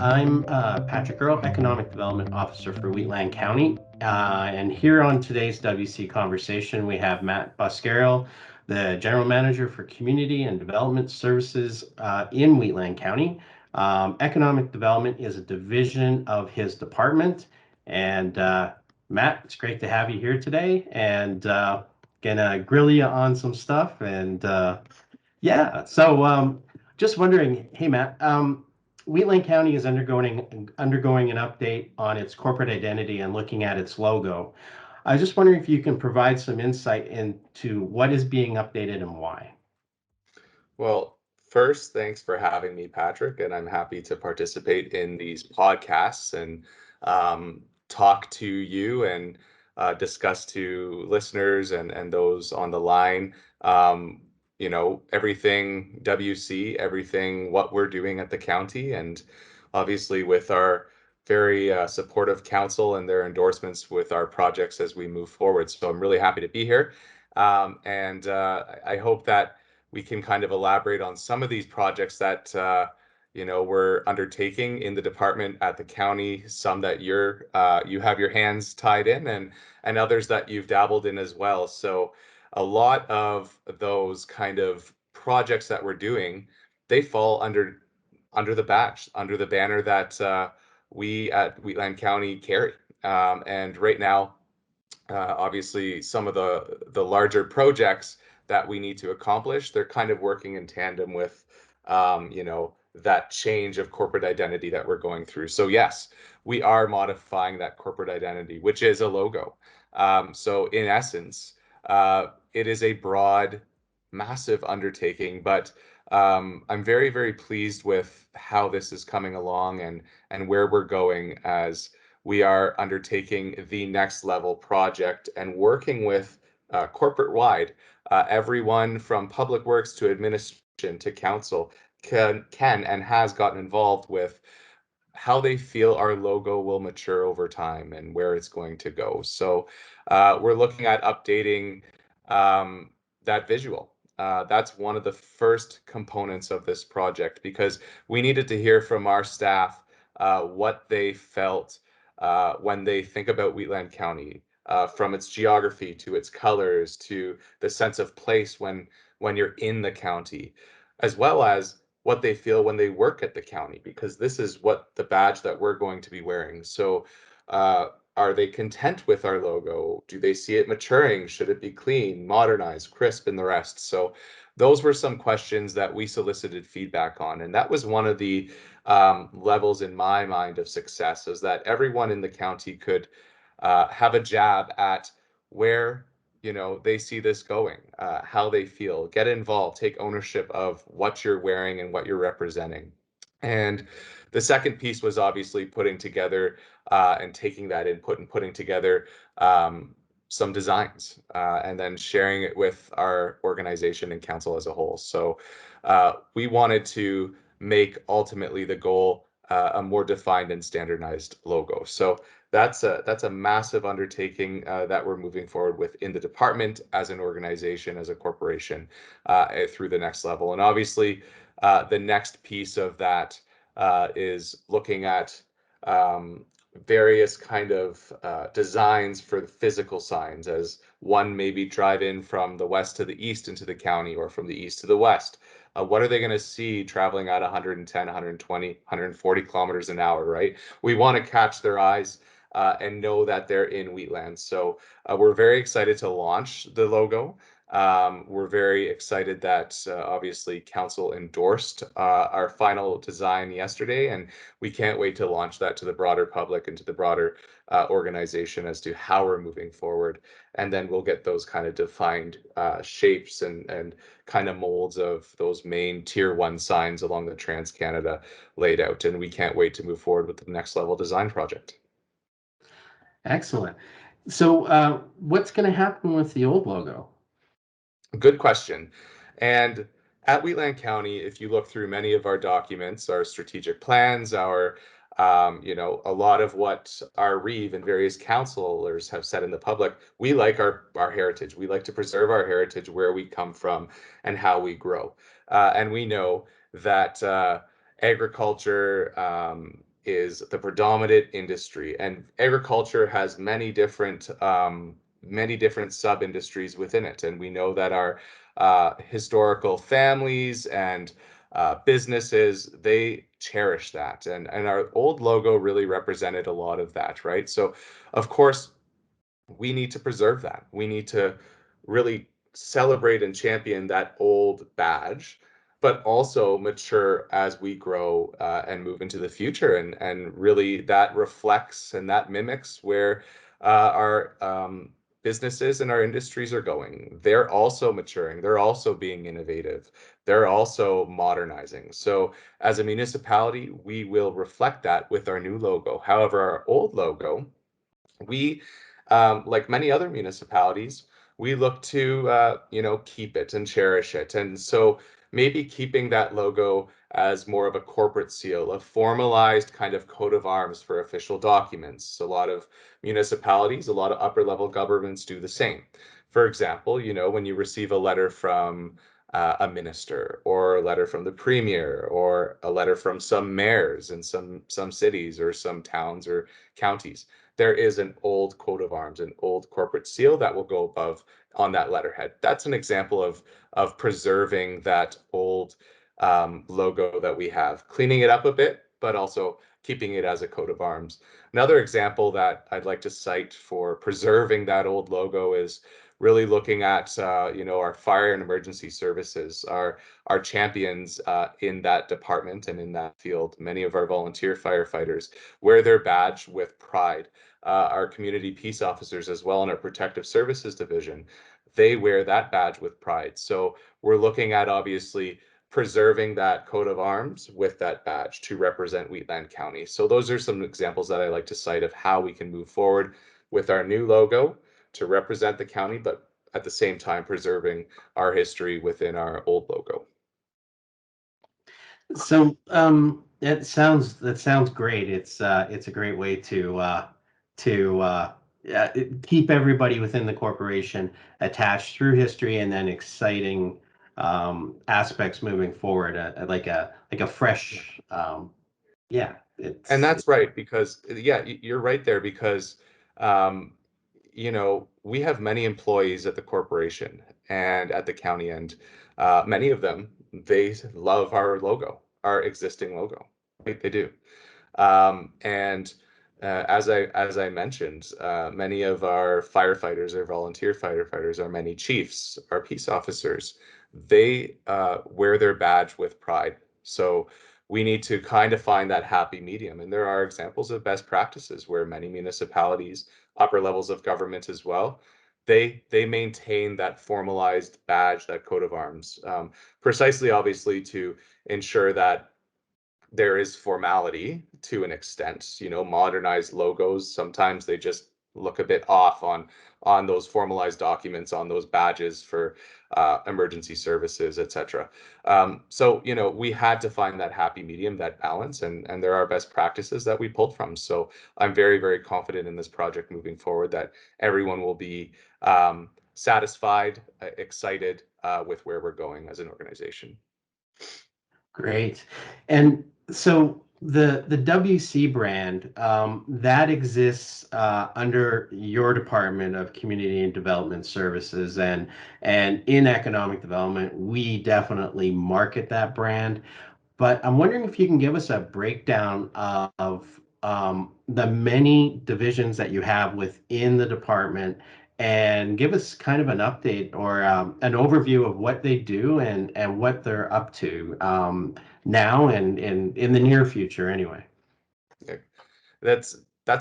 I'm Patrick Earl, Economic Development Officer for Wheatland County. And here on today's WC Conversation, we have Matt Boscariol, the General Manager for Community and Development Services in Wheatland County. Economic Development is a division of his department. And Matt, it's great to have you here today, and gonna grill you on some stuff. And just wondering, hey Matt, Wheatland County is undergoing an update on its corporate identity and looking at its logo. I was just wondering if you can provide some insight into what is being updated and why. Well, first, thanks for having me, Patrick, and I'm happy to participate in these podcasts and talk to you and discuss to listeners and those on the line. Everything WC, everything what we're doing at the county, and obviously with our very supportive council and their endorsements with our projects as we move forward. So I'm really happy to be here, and I hope that we can kind of elaborate on some of these projects that we're undertaking in the department at the county, some that you have your hands tied in, and others that you've dabbled in as well. So a lot of those kind of projects that we're doing, they fall under the badge, under the banner that we at Wheatland County carry. And right now, obviously, some of the larger projects that we need to accomplish, they're kind of working in tandem with, that change of corporate identity that we're going through. So yes, we are modifying that corporate identity, which is a logo. So in essence, it is a broad, massive undertaking, but I'm very, very pleased with how this is coming along and where we're going as we are undertaking the next level project and working with corporate wide, everyone from public works to administration to council can and has gotten involved with how they feel our logo will mature over time and where it's going to go. So we're looking at updating that visual. That's one of the first components of this project because we needed to hear from our staff what they felt when they think about Wheatland County, from its geography to its colors to the sense of place when you're in the county, as well as what they feel when they work at the county, because this is what the badge that we're going to be wearing. So are they content with our logo? Do they see it maturing? Should it be clean, modernized, crisp, and the rest? So those were some questions that we solicited feedback on. And that was one of the levels in my mind of success, is that everyone in the county could have a jab at where they see this going, how they feel, get involved, take ownership of what you're wearing and what you're representing. And the second piece was obviously putting together and taking that input and putting together some designs and then sharing it with our organization and council as a whole. So we wanted to make ultimately the goal a more defined and standardized logo. So that's a massive undertaking that we're moving forward with in the department, as an organization, as a corporation, through the next level. And obviously, the next piece of that is looking at various kind of designs for the physical signs, as one maybe drive in from the west to the east into the county, or from the east to the west. What are they going to see traveling at 110, 120, 140 kilometers an hour, right? We want to catch their eyes and know that they're in Wheatland. So we're very excited to launch the logo. We're very excited that obviously council endorsed our final design yesterday, and we can't wait to launch that to the broader public and to the broader organization as to how we're moving forward. And then we'll get those kind of defined shapes and kind of molds of those main tier 1 signs along the Trans-Canada laid out. And we can't wait to move forward with the next level design project. Excellent. So what's going to happen with the old logo? Good question. And at Wheatland County, if you look through many of our documents, our strategic plans, our a lot of what our REEV and various councilors have said in the public, we like our heritage. We like to preserve our heritage, where we come from and how we grow. And we know that agriculture, is the predominant industry, and agriculture has many different sub industries within it. And we know that our historical families and businesses, they cherish that, and our old logo really represented a lot of that, right? So, of course, we need to preserve that. We need to really celebrate and champion that old badge, but also mature as we grow and move into the future. And really, that reflects and that mimics where our businesses and our industries are going. They're also maturing. They're also being innovative. They're also modernizing. So, as a municipality, we will reflect that with our new logo. However, our old logo, we like many other municipalities, we look to keep it and cherish it. And so maybe keeping that logo as more of a corporate seal, a formalized kind of coat of arms for official documents. A lot of municipalities, a lot of upper level governments do the same. For example, when you receive a letter from a minister, or a letter from the premier, or a letter from some mayors in some cities or some towns or counties, there is an old coat of arms, an old corporate seal that will go above on that letterhead. That's an example of preserving that old logo that we have, cleaning it up a bit, but also keeping it as a coat of arms. Another example that I'd like to cite for preserving that old logo is really looking at our fire and emergency services, our champions in that department and in that field. Many of our volunteer firefighters wear their badge with pride. Our community peace officers as well in our protective services division, they wear that badge with pride. So we're looking at obviously preserving that coat of arms with that badge to represent Wheatland County. So those are some examples that I like to cite of how we can move forward with our new logo to represent the county, but at the same time preserving our history within our old logo. So that sounds great. It's a great way to keep everybody within the corporation attached through history, and then exciting aspects moving forward. Like a fresh yeah. And It's that's right, because yeah, you're right there, because um, we have many employees at the corporation and at the county, and many of them, they love our logo, our existing logo. Right? They do. And as I mentioned, many of our firefighters, our volunteer firefighters, our many chiefs, our peace officers, they wear their badge with pride. So we need to kind of find that happy medium. And there are examples of best practices where many municipalities, upper levels of government as well, they maintain that formalized badge, that coat of arms, precisely, obviously, to ensure that there is formality to an extent. Modernized logos, sometimes they just look a bit off on those formalized documents, on those badges for emergency services, etc. So we had to find that happy medium, that balance, and there are best practices that we pulled from. So I'm very, very confident in this project moving forward that everyone will be satisfied, excited with where we're going as an organization. great. And so the WC brand that exists under your Department of Community and Development Services, and in economic development, we definitely market that brand. But I'm wondering if you can give us a breakdown of the many divisions that you have within the department, and give us kind of an update or an overview of what they do and what they're up to now and in the near future anyway. Yeah. That's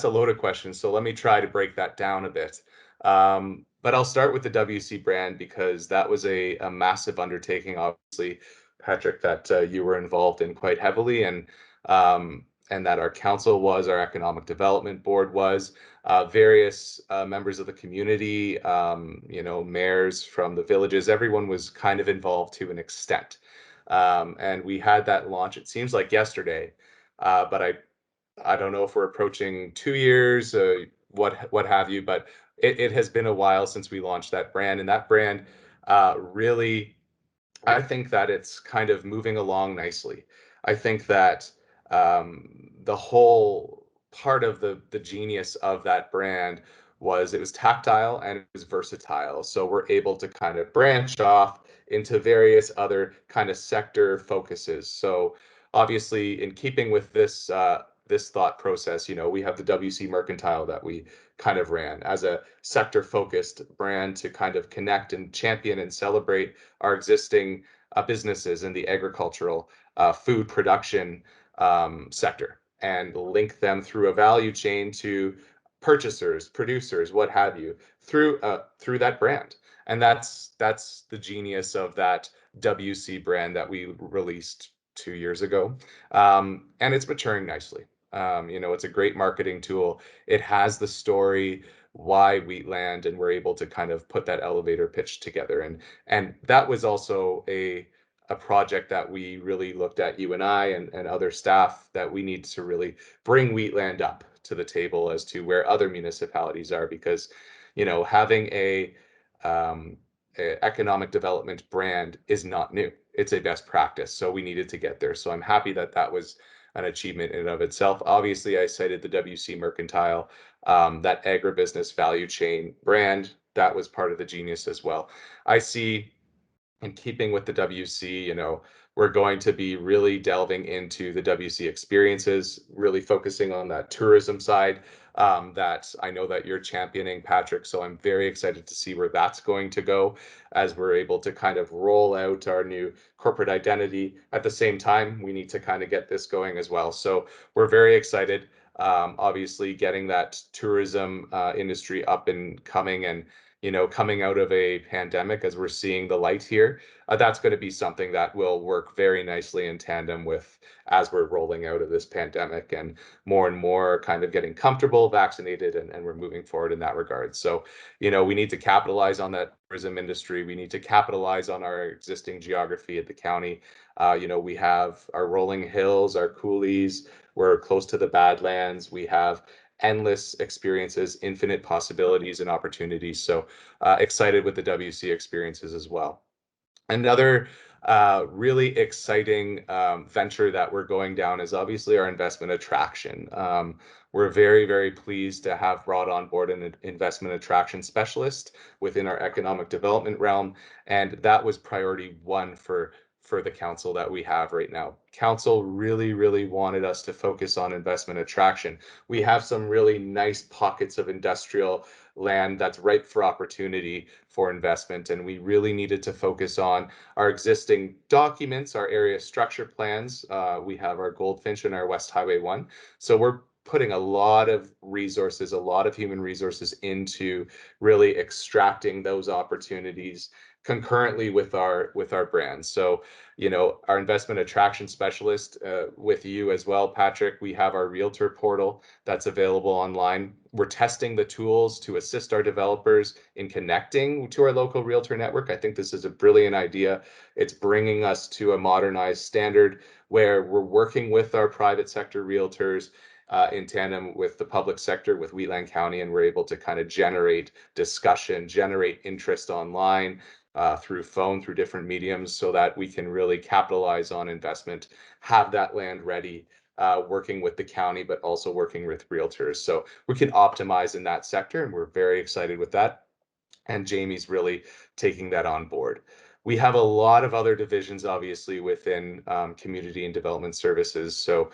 a loaded question. So let me try to break that down a bit. But I'll start with the WC brand, because that was a massive undertaking, obviously, Patrick, that you were involved in quite heavily, and that our council was, our economic development board was, various members of the community, mayors from the villages, everyone was kind of involved to an extent. And we had that launch, it seems like yesterday, but I don't know if we're approaching 2 years, what have you, but it has been a while since we launched that brand, and that brand really, I think that it's kind of moving along nicely. I think that the whole part of the genius of that brand was it was tactile and it was versatile. So we're able to kind of branch off into various other kind of sector focuses. So obviously, in keeping with this thought process, we have the WC Mercantile that we kind of ran as a sector focused brand to kind of connect and champion and celebrate our existing businesses in the agricultural food production sector and link them through a value chain to purchasers, producers, what have you, through that brand. And that's the genius of that WC brand that we released 2 years ago, and it's maturing nicely. It's a great marketing tool. It has the story why Wheatland, and we're able to kind of put that elevator pitch together. And that was also a project that we really looked at, you and I and other staff, that we need to really bring Wheatland up to the table as to where other municipalities are, because having a economic development brand is not new. It's a best practice, so we needed to get there. So I'm happy that that was an achievement in and of itself. Obviously, I cited the WC Mercantile, that agribusiness value chain brand. That was part of the genius as well. I see, in keeping with the WC, we're going to be really delving into the WC experiences, really focusing on that tourism side, that I know that you're championing, Patrick. So I'm very excited to see where that's going to go as we're able to kind of roll out our new corporate identity. At the same time, we need to kind of get this going as well. So we're very excited. Obviously, getting that tourism industry up and coming, and coming out of a pandemic as we're seeing the light here, that's going to be something that will work very nicely in tandem with as we're rolling out of this pandemic and more kind of getting comfortable, vaccinated, and we're moving forward in that regard. So, we need to capitalize on that tourism industry. We need to capitalize on our existing geography at the county. We have our rolling hills, our coulees. We're close to the Badlands. We have endless experiences, infinite possibilities and opportunities. So excited with the WC experiences as well. Another really exciting venture that we're going down is obviously our investment attraction. We're very, very pleased to have brought on board an investment attraction specialist within our economic development realm, and that was priority one for the council that we have right now. Council really, really wanted us to focus on investment attraction. We have some really nice pockets of industrial land that's ripe for opportunity for investment, and we really needed to focus on our existing documents, our area structure plans. We have our Goldfinch and our West Highway 1. So we're putting a lot of resources, a lot of human resources into really extracting those opportunities concurrently with our brands. So, our investment attraction specialist, with you as well, Patrick, we have our realtor portal that's available online. We're testing the tools to assist our developers in connecting to our local realtor network. I think this is a brilliant idea. It's bringing us to a modernized standard where we're working with our private sector realtors in tandem with the public sector, with Wheatland County, and we're able to kind of generate discussion, generate interest online, through phone, through different mediums, so that we can really capitalize on investment, have that land ready, working with the county, but also working with realtors. So we can optimize in that sector, and we're very excited with that. And Jamie's really taking that on board. We have a lot of other divisions, obviously, within community and development services. So,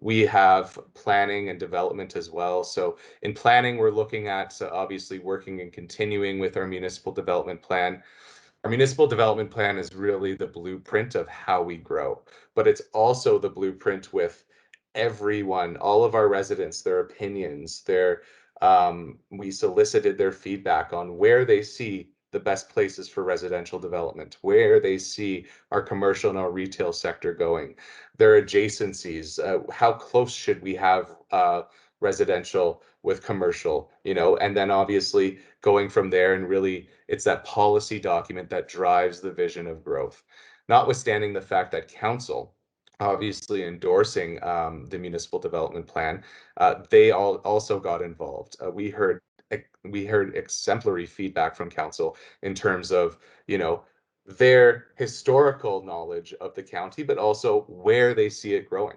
we have planning and development as well. So in planning, we're looking at obviously working and continuing with our municipal development plan. Our municipal development plan is really the blueprint of how we grow, but it's also the blueprint with everyone, all of our residents, their opinions, we solicited their feedback on where they see the best places for residential development, where they see our commercial and our retail sector going, their adjacencies, how close should we have residential with commercial, and then obviously going from there, and really it's that policy document that drives the vision of growth. Notwithstanding the fact that council obviously endorsing the municipal development plan, they also got involved. We heard exemplary feedback from council in terms of their historical knowledge of the county, but also where they see it growing.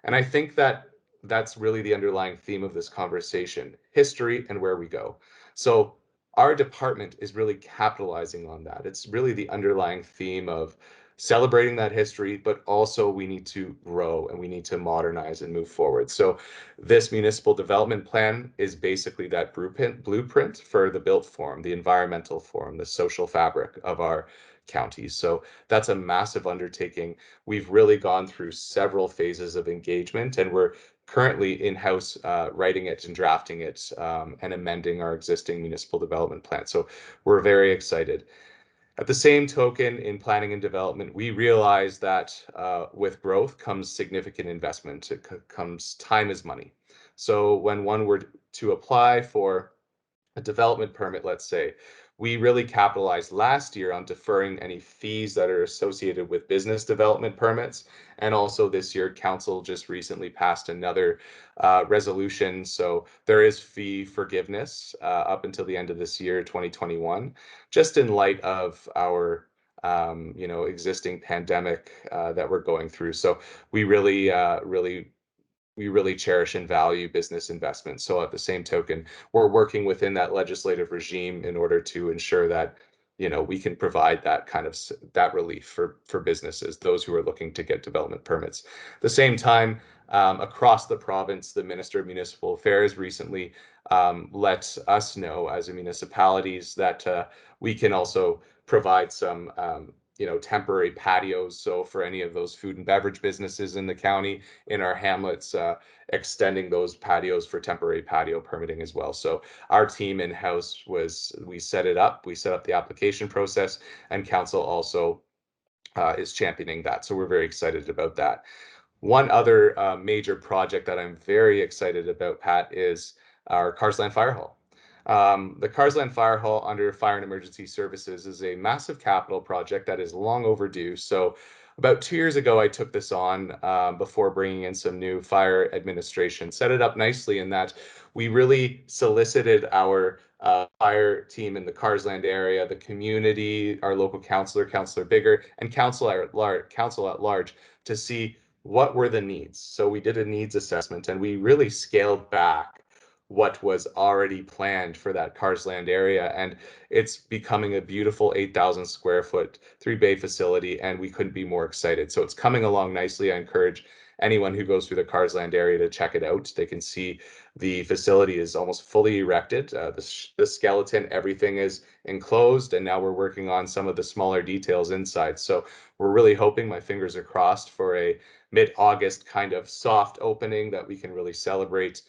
And I think that that's really the underlying theme of this conversation, history and where we go. So our department is really capitalizing on that. It's really the underlying theme of celebrating that history, but also we need to grow and we need to modernize and move forward. So this municipal development plan is basically that blueprint for the built form, the environmental form, the social fabric of our county. So that's a massive undertaking. We've really gone through several phases of engagement, and we're currently in-house writing it and drafting it and amending our existing municipal development plan. So we're very excited. At the same token, in planning and development, we realize that with growth comes significant investment. It comes time is money. So when one were to apply for a development permit, let's say, we really capitalized last year on deferring any fees that are associated with business development permits. And also this year, council just recently passed another resolution. So there is fee forgiveness up until the end of this year, 2021, just in light of our existing pandemic that we're going through. So we really cherish and value business investment. So at the same token, we're working within that legislative regime in order to ensure that we can provide that kind of that relief for businesses, those who are looking to get development permits. At the same time, across the province, the Minister of Municipal Affairs recently let us know as a municipalities that we can also provide some temporary patios. So for any of those food and beverage businesses in the county, in our hamlets, extending those patios for temporary patio permitting as well. So our team in-house we set it up, we set up the application process, and council also is championing that. So we're very excited about that. One other major project that I'm very excited about, Pat, is our Carsland Fire Hall. The Carsland Fire Hall under Fire and Emergency Services is a massive capital project that is long overdue. So about 2 years ago, I took this on before bringing in some new fire administration, set it up nicely in that we really solicited our fire team in the Carsland area, the community, our local councillor, Councillor Bigger, and council at large to see what were the needs. So we did a needs assessment and we really scaled back what was already planned for that Carsland area. And it's becoming a beautiful 8,000 square foot 3-bay facility, and we couldn't be more excited. So it's coming along nicely. I encourage anyone who goes through the Carsland area to check it out. They can see the facility is almost fully erected. The skeleton, everything is enclosed, and now we're working on some of the smaller details inside. So we're really hoping, my fingers are crossed, for a mid-August kind of soft opening that we can really celebrate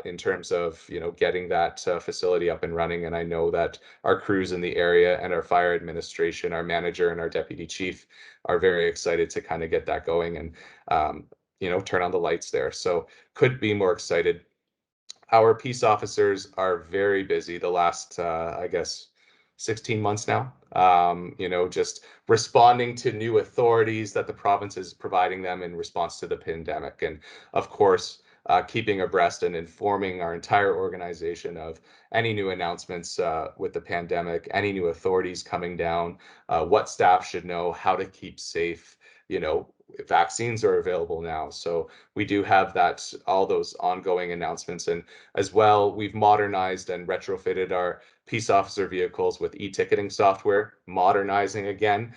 in terms of getting that facility up and running. And I know that our crews in the area and our fire administration, our manager and our deputy chief are very excited to kind of get that going and turn on the lights there. So couldn't be more excited. Our peace officers are very busy the last I guess 16 months now, just responding to new authorities that the province is providing them in response to the pandemic. And of course, keeping abreast and informing our entire organization of any new announcements with the pandemic, any new authorities coming down, what staff should know, how to keep safe. Vaccines are available now. So we do have all those ongoing announcements. And as well, we've modernized and retrofitted our peace officer vehicles with e-ticketing software, modernizing again,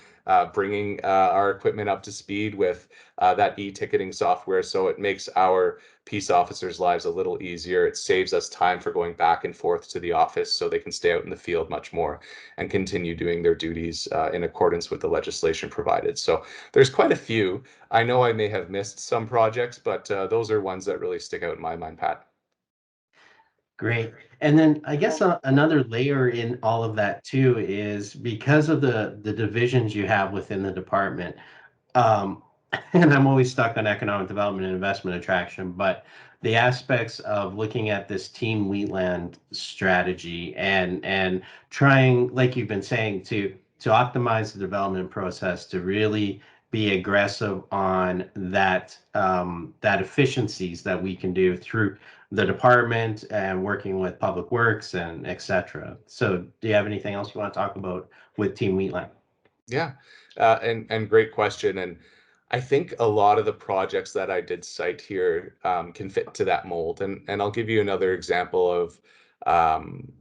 bringing our equipment up to speed with that e-ticketing software. So it makes our peace officers' lives a little easier. It saves us time for going back and forth to the office so they can stay out in the field much more and continue doing their duties in accordance with the legislation provided. So there's quite a few. I know I may have missed some projects, but those are ones that really stick out in my mind, Pat. Great. And then I guess another layer in all of that too is because of the divisions you have within the department. Um, and I'm always stuck on economic development and investment attraction, but the aspects of looking at this Team Wheatland strategy and trying, like you've been saying, to optimize the development process, to really be aggressive on that efficiencies that we can do through the department and working with Public Works and et cetera. So do you have anything else you want to talk about with Team Wheatland? Yeah, and great question. And I think a lot of the projects that I did cite here can fit to that mold. And I'll give you another example of um,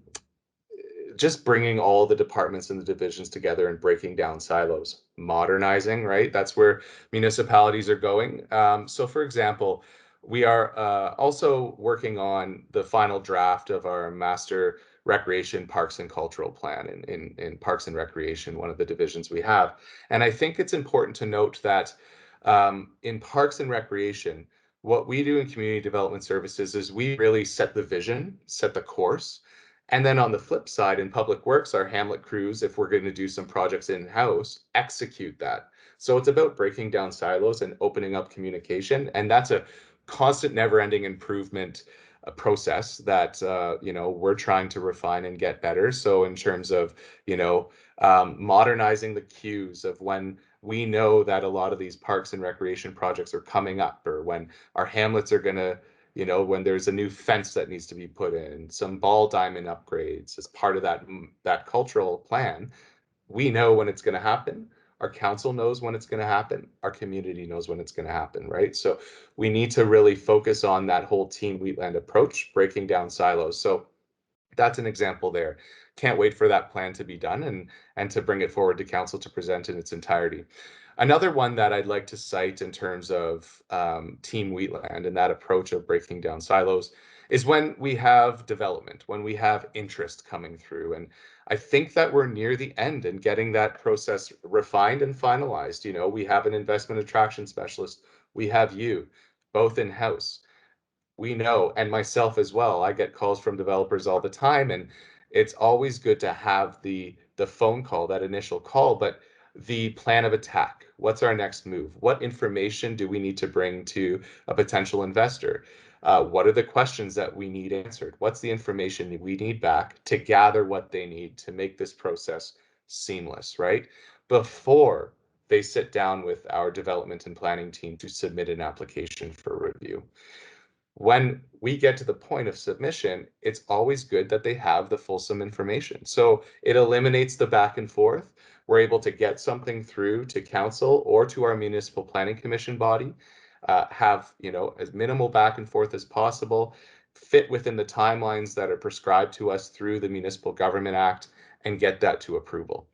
just bringing all the departments and the divisions together and breaking down silos, modernizing, right? That's where municipalities are going. So, for example, we are also working on the final draft of our master recreation parks and cultural plan in parks and recreation, one of the divisions we have. And I think it's important to note that in parks and recreation, what we do in community development services is we really set the vision, set the course, and then on the flip side, in public works, our Hamlet crews, if we're going to do some projects in-house, execute that. So it's about breaking down silos and opening up communication. And that's a constant, never-ending improvement process that we're trying to refine and get better. So in terms of modernizing the cues of when we know that a lot of these parks and recreation projects are coming up, or when our hamlets are going to when there's a new fence that needs to be put in, some ball diamond upgrades as part of that cultural plan, we know when it's going to happen. Our council knows when it's going to happen. Our community knows when it's going to happen, right? So we need to really focus on that whole Team Wheatland approach, breaking down silos. So that's an example there. Can't wait for that plan to be done and to bring it forward to council to present in its entirety. Another one that I'd like to cite in terms of Team Wheatland and that approach of breaking down silos is when we have development, when we have interest coming through. And I think that we're near the end and getting that process refined and finalized. We have an investment attraction specialist. We have you both in house. We know, and myself as well, I get calls from developers all the time, and it's always good to have the phone call, that initial call, but the plan of attack. What's our next move? What information do we need to bring to a potential investor? What are the questions that we need answered? What's the information we need back to gather what they need to make this process seamless, right? Before they sit down with our development and planning team to submit an application for review. When we get to the point of submission, it's always good that they have the fulsome information. So it eliminates the back and forth. We're able to get something through to council or to our municipal planning commission body, have as minimal back and forth as possible, fit within the timelines that are prescribed to us through the Municipal Government Act, and get that to approval.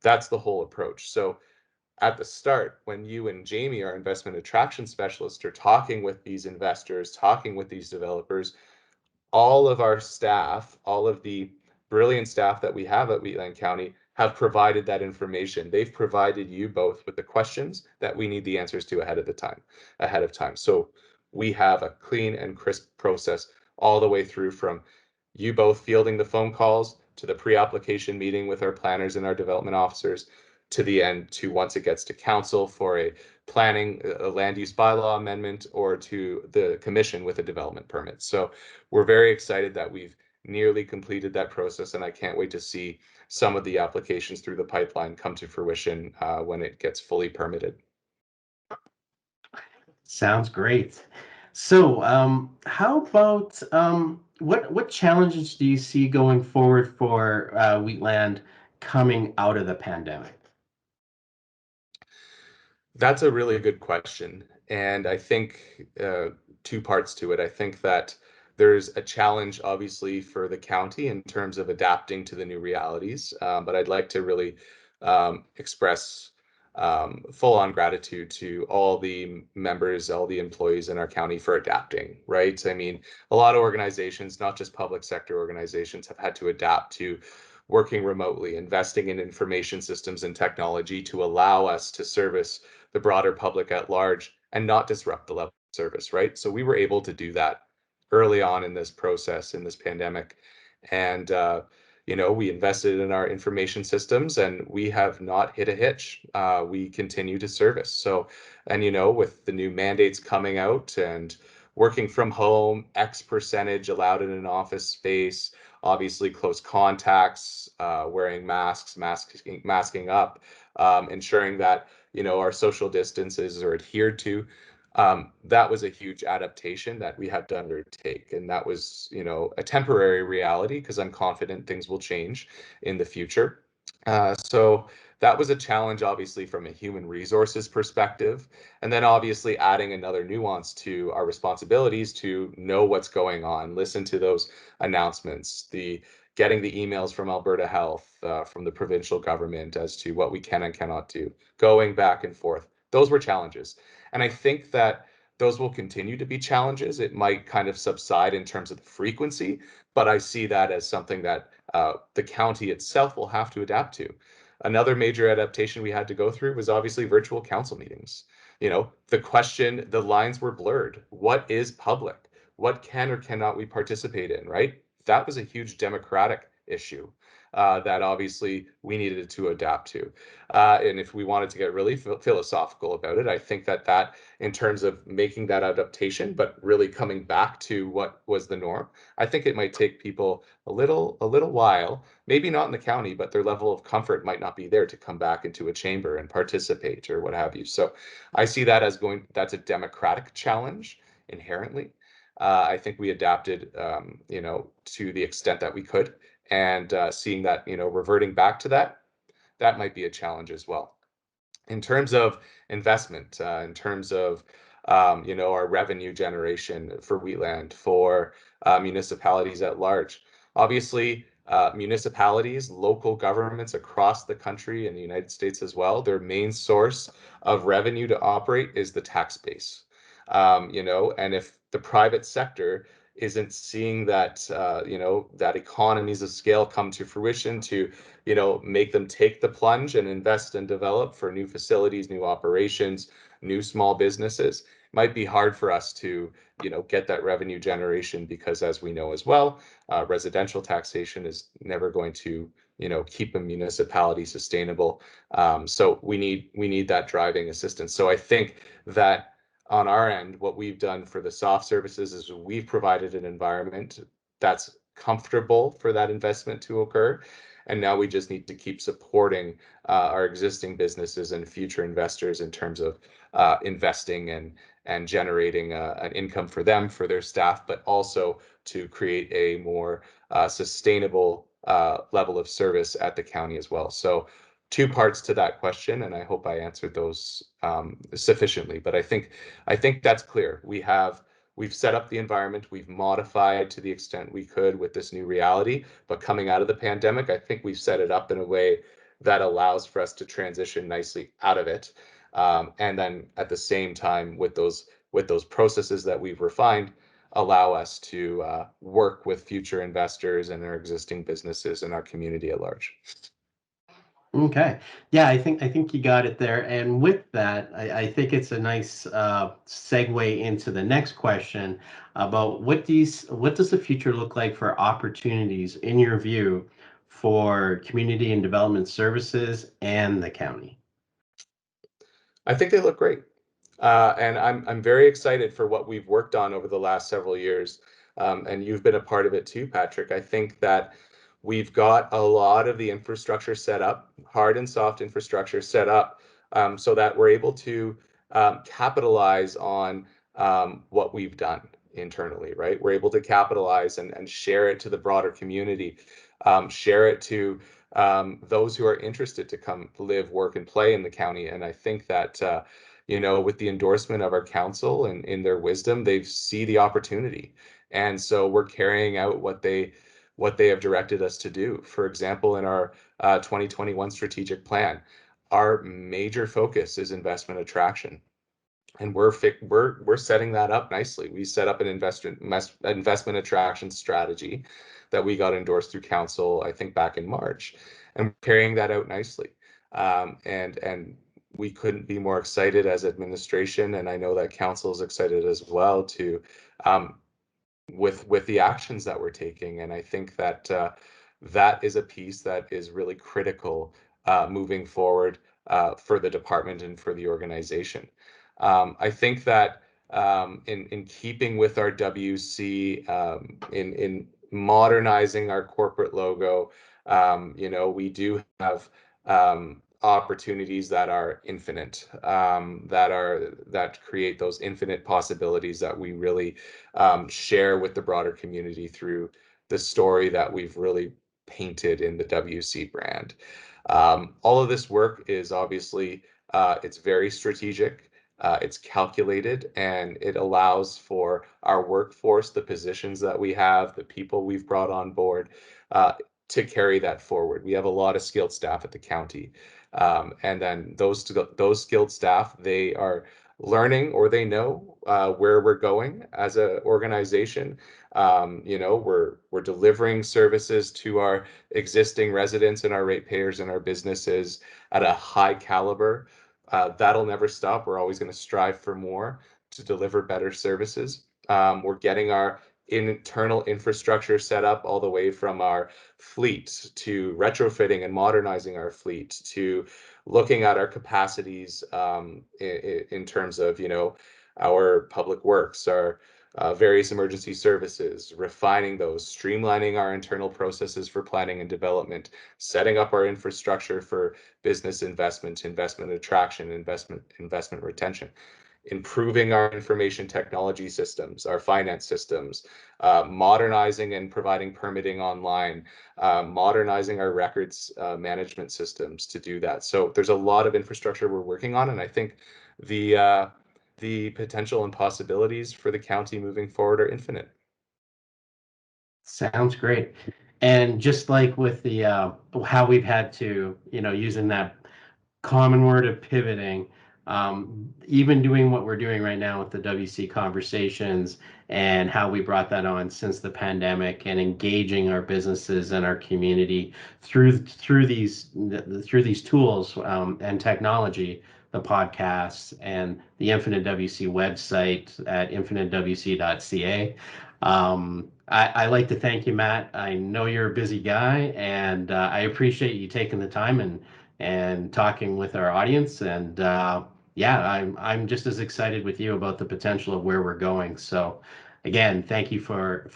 That's the whole approach. So at the start, when you and Jamie, our investment attraction specialists, are talking with these investors, talking with these developers, all of our staff, all of the brilliant staff that we have at Wheatland County have provided that information. They've provided you both with the questions that we need the answers to ahead of time. So we have a clean and crisp process all the way through from you both fielding the phone calls to the pre-application meeting with our planners and our development officers to the end to once it gets to council for a planning, a land use bylaw amendment, or to the commission with a development permit. So we're very excited that we've nearly completed that process, and I can't wait to see some of the applications through the pipeline come to fruition when it gets fully permitted. Sounds great. So, how about what challenges do you see going forward for Wheatland coming out of the pandemic? That's a really good question. And I think two parts to it. I think that there's a challenge, obviously, for the county in terms of adapting to the new realities. But I'd like to really express full on gratitude to all the members, all the employees in our county for adapting, right? I mean, a lot of organizations, not just public sector organizations, have had to adapt to working remotely, investing in information systems and technology to allow us to service the broader public at large and not disrupt the level of service, right? So we were able to do that early on in this process, in this pandemic. And, we invested in our information systems and we have not hit a hitch. We continue to service. So, and, with the new mandates coming out and working from home, X percentage allowed in an office space, obviously close contacts, wearing masking up, ensuring that our social distances are adhered to. That was a huge adaptation that we had to undertake, and that was a temporary reality because I'm confident things will change in the future. So that was a challenge, obviously, from a human resources perspective. And then obviously adding another nuance to our responsibilities to know what's going on, listen to those announcements, the getting the emails from Alberta Health, from the provincial government as to what we can and cannot do, going back and forth. Those were challenges. And I think that those will continue to be challenges. It might kind of subside in terms of the frequency, but I see that as something that the county itself will have to adapt to. Another major adaptation we had to go through was obviously virtual council meetings. The lines were blurred. What is public? What can or cannot we participate in, right? That was a huge democratic issue that obviously we needed to adapt to. And if we wanted to get really philosophical about it, I think that in terms of making that adaptation, but really coming back to what was the norm, I think it might take people a little while, maybe not in the county, but their level of comfort might not be there to come back into a chamber and participate or what have you. So I see that as that's a democratic challenge inherently. I think we adapted, to the extent that we could, and seeing that, reverting back to that might be a challenge as well. In terms of investment, in terms of our revenue generation for Wheatland, for municipalities at large. Obviously, municipalities, local governments across the country and the United States as well, their main source of revenue to operate is the tax base. And if the private sector isn't seeing that, that economies of scale come to fruition to, make them take the plunge and invest and develop for new facilities, new operations, new small businesses, it might be hard for us to, get that revenue generation because, as we know as well, residential taxation is never going to, keep a municipality sustainable. So we need that driving assistance. So I think that on our end, what we've done for the soft services is we've provided an environment that's comfortable for that investment to occur. And now we just need to keep supporting our existing businesses and future investors in terms of investing and generating an income for them, for their staff, but also to create a more sustainable level of service at the county as well. So two parts to that question, and I hope I answered those sufficiently. But I think that's clear. We've set up the environment, we've modified to the extent we could with this new reality, but coming out of the pandemic, I think we've set it up in a way that allows for us to transition nicely out of it. And then at the same time, with those processes that we've refined, allow us to work with future investors and our existing businesses and our community at large. Okay. Yeah, I think you got it there. And with that, I think it's a nice segue into the next question about what does the future look like for opportunities in your view for community and development services and the county? I think they look great. And I'm very excited for what we've worked on over the last several years. And you've been a part of it too, Patrick. I think that we've got a lot of the infrastructure set up, hard and soft infrastructure set up, so that we're able to capitalize on what we've done internally, right? We're able to capitalize and share it to the broader community, share it to those who are interested to come live, work, and play in the county. And I think that, with the endorsement of our council and in their wisdom, they see the opportunity. And so we're carrying out what they have directed us to do. For example, in our 2021 strategic plan, our major focus is investment attraction. And we're setting that up nicely. We set up an investment attraction strategy that we got endorsed through council, I think back in March, and we're carrying that out nicely. And we couldn't be more excited as administration, and I know that council is excited as well to with the actions that we're taking. And I think that that is a piece that is really critical moving forward for the department and for the organization. I think that in keeping with our WC, in modernizing our corporate logo, we do have opportunities that are infinite, that create those infinite possibilities that we really share with the broader community through the story that we've really painted in the WC brand. All of this work is obviously, it's very strategic. It's calculated, and it allows for our workforce, the positions that we have, the people we've brought on board, to carry that forward. We have a lot of skilled staff at the county, and then those skilled staff, they are learning, or they know where we're going as an organization. We're delivering services to our existing residents and our ratepayers and our businesses at a high caliber. That'll never stop. We're always going to strive for more to deliver better services. We're getting our internal infrastructure set up, all the way from our fleet to retrofitting and modernizing our fleet to looking at our capacities, in terms of, our public works, our various emergency services, refining those, streamlining our internal processes for planning and development, setting up our infrastructure for business investment, investment attraction, investment retention, improving our information technology systems, our finance systems, modernizing and providing permitting online, modernizing our records management systems to do that. So there's a lot of infrastructure we're working on, and I think the potential and possibilities for the county moving forward are infinite. Sounds great. And just like with the how we've had to, using that common word of pivoting, even doing what we're doing right now with the WC conversations and how we brought that on since the pandemic, and engaging our businesses and our community through these tools and technology, the podcasts and the Infinite WC website at infinitewc.ca. I like to thank you, Matt. I know you're a busy guy, and I appreciate you taking the time and talking with our audience. And yeah, I'm just as excited with you about the potential of where we're going. So again, thank you for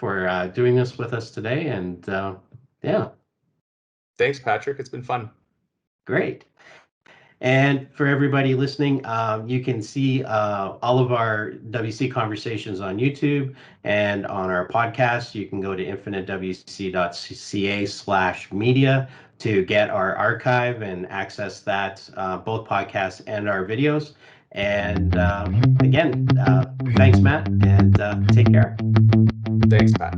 doing this with us today. And yeah, Thanks, Patrick. It's been fun. great. And for everybody listening, you can see all of our WC conversations on YouTube and on our podcast. You can go to infinitewc.ca/media to get our archive and access that, both podcasts and our videos. And again, thanks, Matt, and take care. Thanks, Pat.